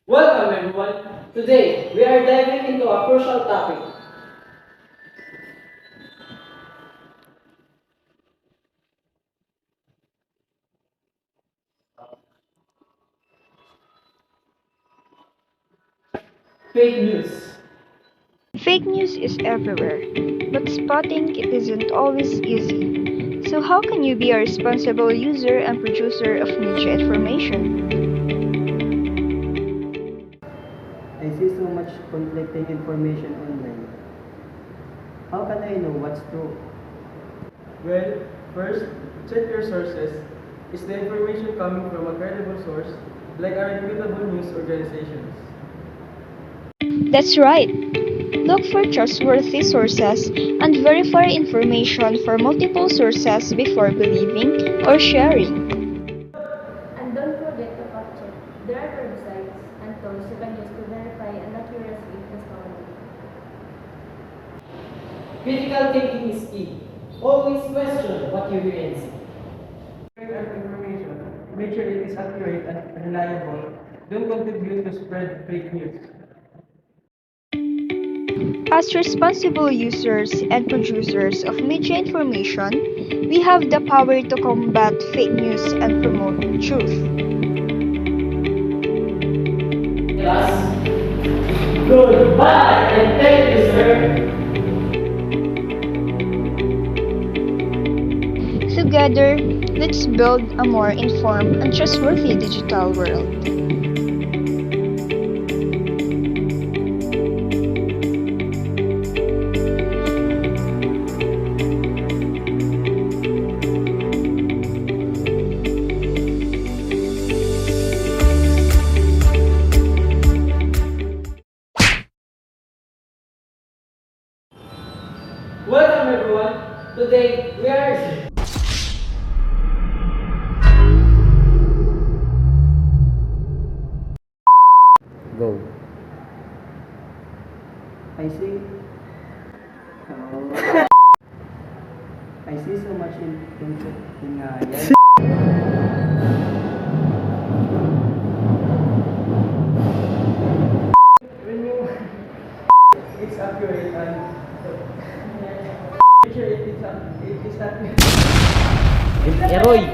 Welcome everyone! Today, we are diving into a crucial topic. Fake news. Fake news is everywhere, but spotting it isn't always easy. So, how can you be a responsible user and producer of media information? I see so much conflicting information online. How can I know what's true? Well, first, check your sources. Is the information coming from a credible source, like our reputable news organizations? That's right. Look for trustworthy sources and verify information from multiple sources before believing or sharing. And don't forget to fact check. There are websites and tools you can use to verify and accuracy of the story. Critical thinking is key. Always question what you hear and see. Information, make sure it is accurate and reliable. Don't contribute to spread fake news. As responsible users and producers of media information, we have the power to combat fake news and promote truth. Yes. Goodbye and thank you, sir. Together, let's build a more informed and trustworthy digital world. Welcome everyone. Today, we are Go. I see. I see so much in When you it's accurate and make sure it is accurate. Eroy!